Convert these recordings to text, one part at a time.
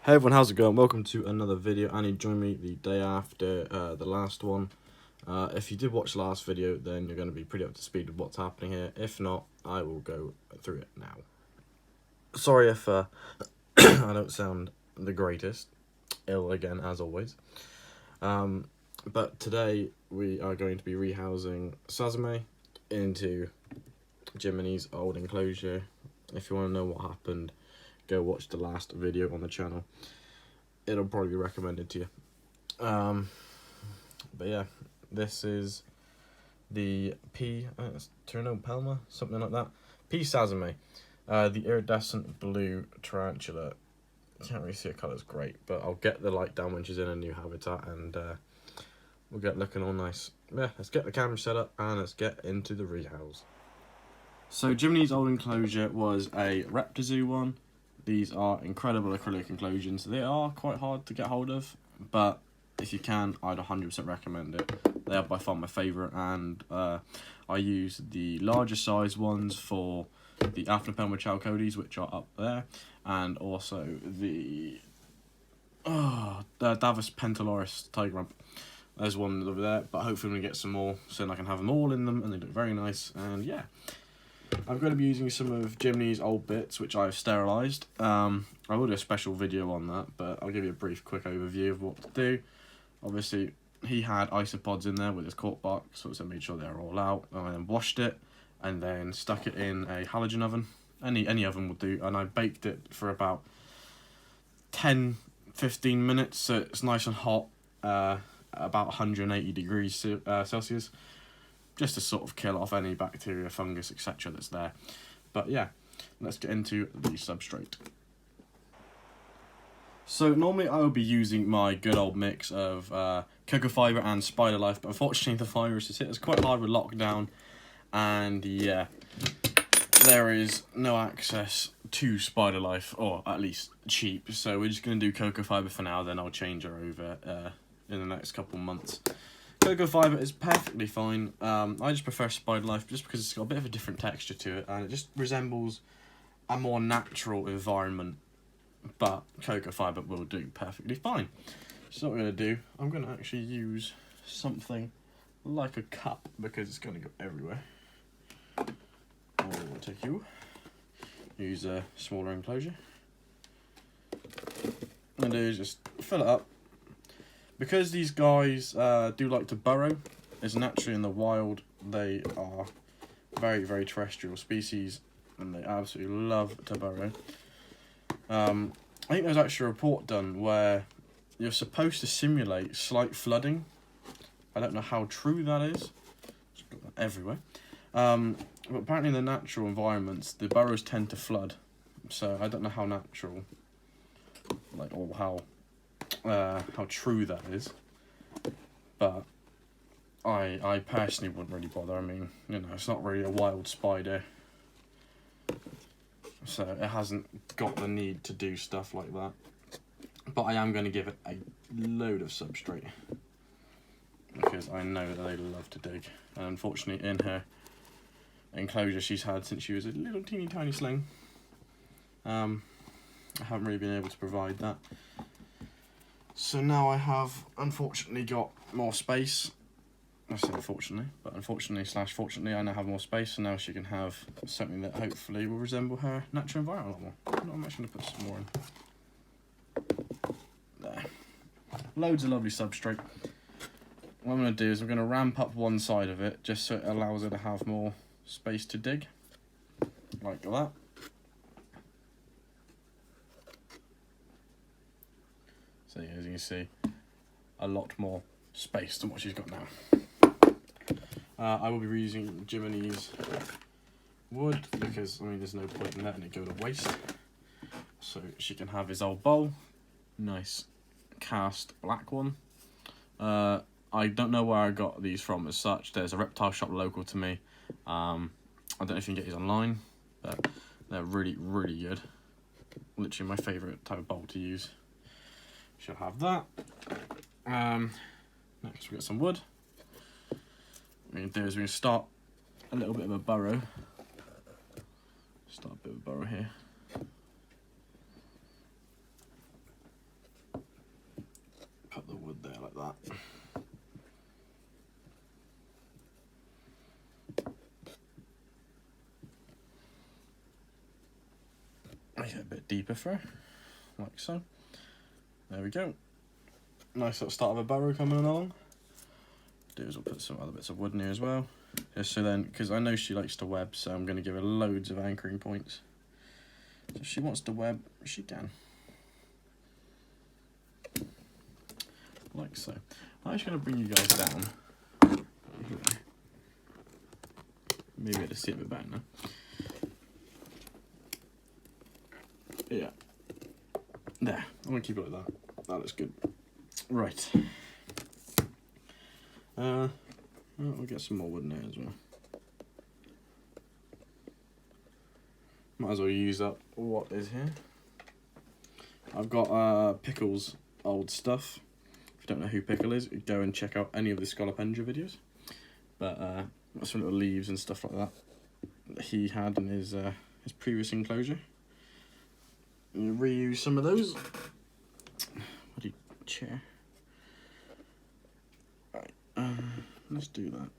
Hey everyone, how's it going? Welcome to another video, and you joined me the day after the last one. If you did watch the last video, then you're going to be pretty up to speed with what's happening here. If not, I will go through it now. Sorry if I don't sound the greatest. Ill again, as always. But today we are going to be rehousing Sazimai into Jiminy's old enclosure. If you want to know what happened, go watch the last video on the channel. It'll probably be recommended to you. But yeah, this is the Pterinopelma, something like that. Sazimai, the iridescent blue tarantula. Can't really see her colours great, but I'll get the light down when she's in a new habitat, and we'll get looking all nice. Yeah, let's get the camera set up and let's get into the rehouse. So Jiminy's old enclosure was a Reptizoo one. These are incredible acrylic enclosures. They are quite hard to get hold of, but if you can, I'd 100% recommend it. They are by far my favourite, and I use the larger size ones for the Pterinopelma chalcodes, which are up there, and also the Davos pentaloris tiger rump. There's one over there, but hopefully I'm going to get some more so then I can have them all in them, and they look very nice, and yeah. I'm going to be using some of Jiminy's old bits, which I've sterilised. I will do a special video on that, but I'll give you a brief, quick overview of what to do. Obviously, he had isopods in there with his cork box, so I made sure they were all out. And then washed it, and then stuck it in a halogen oven. Any oven will do, and I baked it for about 10-15 minutes, so it's nice and hot, about 180 degrees Celsius. Just to sort of kill off any bacteria, fungus, etc. that's there. But yeah, let's get into the substrate. So normally I would be using my good old mix of cocoa fibre and spider life, but unfortunately the virus has hit us quite hard with lockdown, and yeah, there is no access to spider life, or at least cheap, so we're just going to do cocoa fibre for now, then I'll change her over in the next couple months. Cocoa fibre is perfectly fine. I just prefer spider life just because it's got a bit of a different texture to it, and it just resembles a more natural environment, but cocoa fibre will do perfectly fine. So what I'm going to do, I'm going to actually use something like a cup because it's going to go everywhere. I'll take you. Use a smaller enclosure. What I'm going to do is just fill it up. Because these guys do like to burrow, as naturally in the wild, they are very, very terrestrial species, and they absolutely love to burrow. I think there's actually a report done where you're supposed to simulate slight flooding. I don't know how true that is. It's got that everywhere. But apparently in the natural environments, the burrows tend to flood. So I don't know how natural, or how true that is, but I personally wouldn't really bother. I mean, you know, it's not really a wild spider, so it hasn't got the need to do stuff like that. But I am going to give it a load of substrate because I know that they love to dig, and unfortunately in her enclosure she's had since she was a little teeny tiny sling, I haven't really been able to provide that. So now I have, unfortunately, got more space. I say unfortunately, but unfortunately/fortunately, I now have more space, so now she can have something that hopefully will resemble her natural environment a lot more. I'm actually going to put some more in. There. Loads of lovely substrate. What I'm going to do is I'm going to ramp up one side of it, just so it allows her to have more space to dig. Like that. So yeah, as you can see, a lot more space than what she's got now. I will be reusing Jiminy's wood because, I mean, there's no point in letting it go to waste. So she can have his old bowl, nice cast black one. I don't know where I got these from as such. There's a reptile shop local to me. I don't know if you can get these online, but they're really, really good. Literally my favourite type of bowl to use. She'll have that. Next we got some wood. What we're going to do is we're going to start a little bit of a burrow. Start a bit of a burrow here. it a bit deeper for her, like so. There we go. Nice little start of a burrow coming along. Do is I'll put some other bits of wood in here as well. Just so then, because I know she likes to web, so I'm going to give her loads of anchoring points. So if she wants to web, she can. Like so. I'm just going to bring you guys down. Maybe I'll just see it a bit better now. Yeah. There. I'm going to keep it like that. That looks good. Right. We'll get some more wood in there as well. Might as well use up what is here. I've got Pickle's old stuff. If you don't know who Pickle is, go and check out any of the Scolopendra videos. But got some little leaves and stuff like that he had in his previous enclosure. And reuse some of those. Bloody chair. Right, let's do that.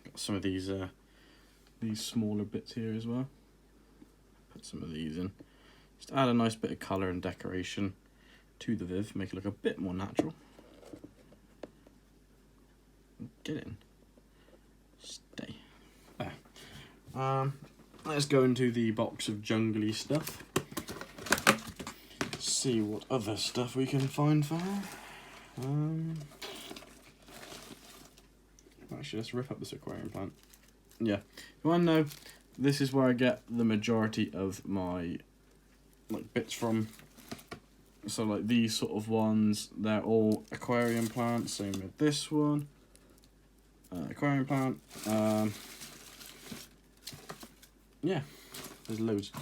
Got some of these smaller bits here as well. Put some of these in. Just add a nice bit of colour and decoration to the Viv, make it look a bit more natural. Get in. Stay. There. Let's go into the box of jungly stuff. See what other stuff we can find for her. Actually, let's rip up this aquarium plant. Yeah, you want to know, this is where I get the majority of my bits from. So like these sort of ones, they're all aquarium plants. Same with this one. Aquarium plant. Yeah, there's loads.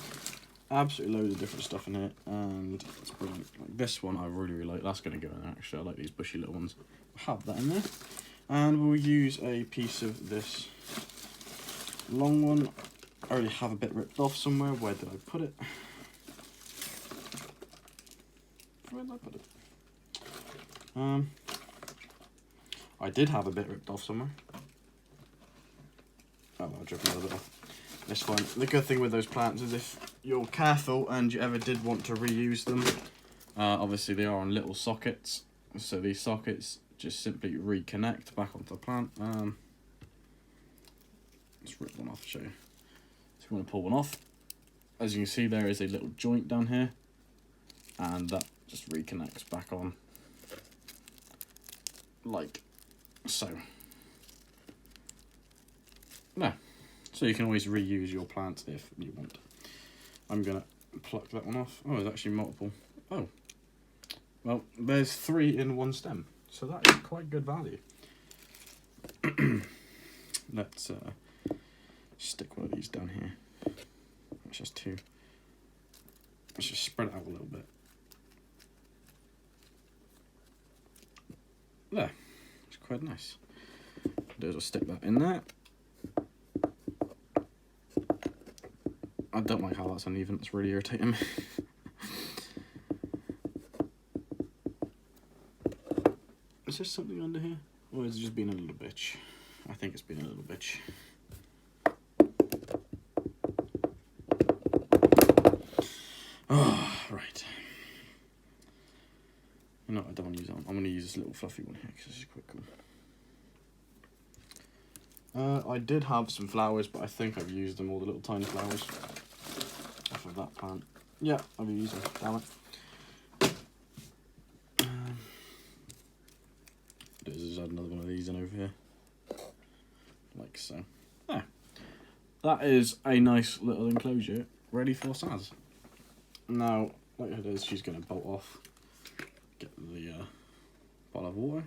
Absolutely loads of different stuff in here, and it's brilliant. Like this one I really like. That's going to go in there actually. I like these bushy little ones. I'll have that in there. And we'll use a piece of this long one. I already have a bit ripped off somewhere. Where did I put it? Where did I put it? I did have a bit ripped off somewhere. Oh, I'll drip another bit off. This one. The good thing with those plants is if you're careful and you ever did want to reuse them, obviously they are on little sockets. So these sockets just simply reconnect back onto the plant. Let's rip one off, show you. So you want to pull one off. As you can see, there is a little joint down here, and that just reconnects back on, like so. No, so you can always reuse your plants if you want. I'm gonna pluck that one off. Oh, there's actually multiple. Oh, well, there's 3 in one stem. So that is quite good value. Let's stick one of these down here. That's just 2. Let's just spread it out a little bit. There. It's quite nice. I'll stick that in there. I don't like how that's uneven. It's really irritating me. Is there something under here? Or is it just being a little bitch? I think it's been a little bitch. Oh, right. You know what, I don't want to use that one. I'm going to use this little fluffy one here because this is quite cool. I did have some flowers, but I think I've used them, all the little tiny flowers off of that plant. Yeah, I've used them, damn it. Just add another one of these in over here, like so. There. That is a nice little enclosure ready for Saz. Now, like it is, she's going to bolt off, get the bottle of water,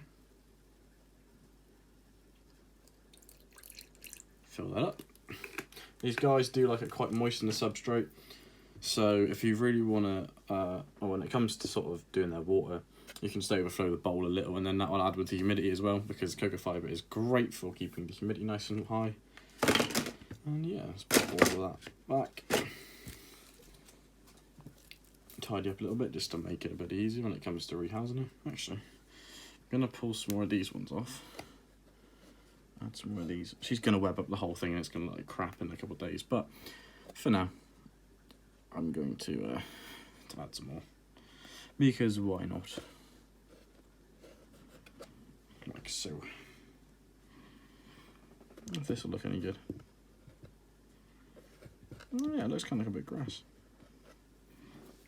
fill that up. These guys do like it quite moist in the substrate, so if you really want to, when it comes to sort of doing their water, you can just overflow the bowl a little, and then that will add with the humidity as well, because cocoa fibre is great for keeping the humidity nice and high. And yeah, let's put all of that back. Tidy up a little bit just to make it a bit easier when it comes to rehousing it. Actually, I'm going to pull some more of these ones off. add some more of these. She's going to web up the whole thing and it's going to look like crap in a couple of days. But for now, I'm going to add some more. Because why not? Like so. If this will look any good. Oh yeah, it looks kind of like a bit of grass.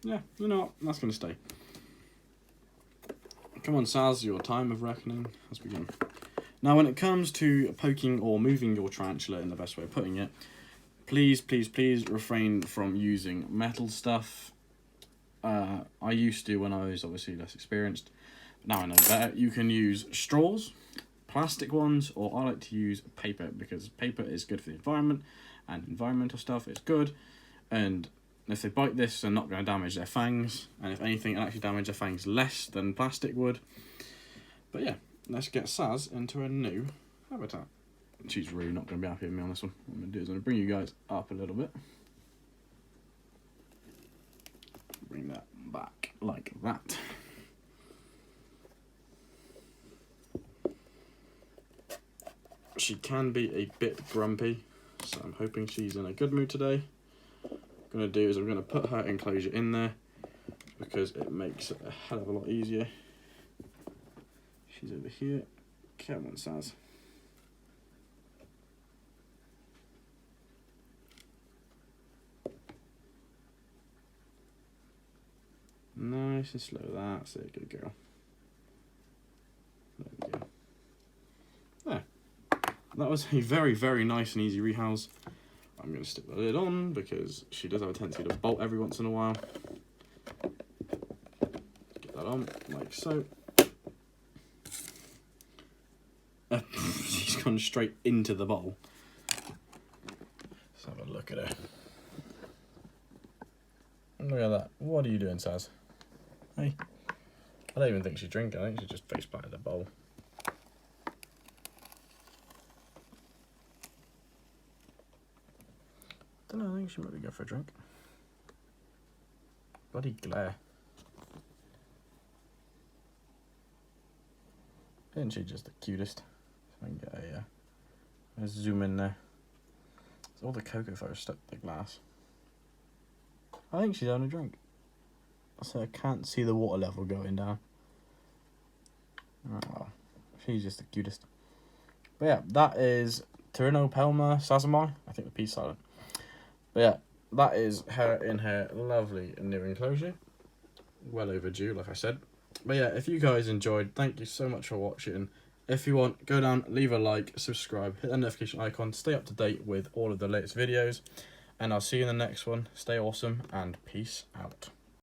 Yeah, you know what? That's going to stay. Come on, Saz, your time of reckoning has begun. Now, when it comes to poking or moving your tarantula in the best way of putting it, please, please, please refrain from using metal stuff. I used to when I was obviously less experienced. But now I know better. You can use straws, plastic ones, or I like to use paper because paper is good for the environment and environmental stuff is good. And if they bite this, they're not going to damage their fangs. And if anything, it'll actually damage their fangs less than plastic would. But yeah, let's get Saz into a new habitat. She's really not going to be happy with me on this one. What I'm going to do is I'm going to bring you guys up a little bit. Bring that back like that. She can be a bit grumpy, so I'm hoping she's in a good mood today. What I'm going to do is I'm going to put her enclosure in there because it makes it a hell of a lot easier. She's over here. Come on, Saz. Nice and slow. That's it. Good girl. There we go. There. That was a very, very nice and easy rehouse. I'm going to stick the lid on because she does have a tendency to bolt every once in a while. Get that on, like so. She's gone straight into the bowl. Let's have a look at her. Look at that. What are you doing, Saz? Hey. I don't even think she's drinking. I think she just face planted the bowl. Don't know, I think she might be going for a drink. Bloody glare. Isn't she just the cutest? If I can get a zoom in there. It's all the cocoa fibers stuck to the glass. I think she's having a drink. So I can't see the water level going down. Oh, she's just the cutest. But yeah, that is Pterinopelma Sazimai. I think the P's silent. But yeah, that is her in her lovely new enclosure. Well overdue, like I said. But yeah, if you guys enjoyed, thank you so much for watching. If you want, go down, leave a like, subscribe, hit the notification icon, stay up to date with all of the latest videos. And I'll see you in the next one. Stay awesome and peace out.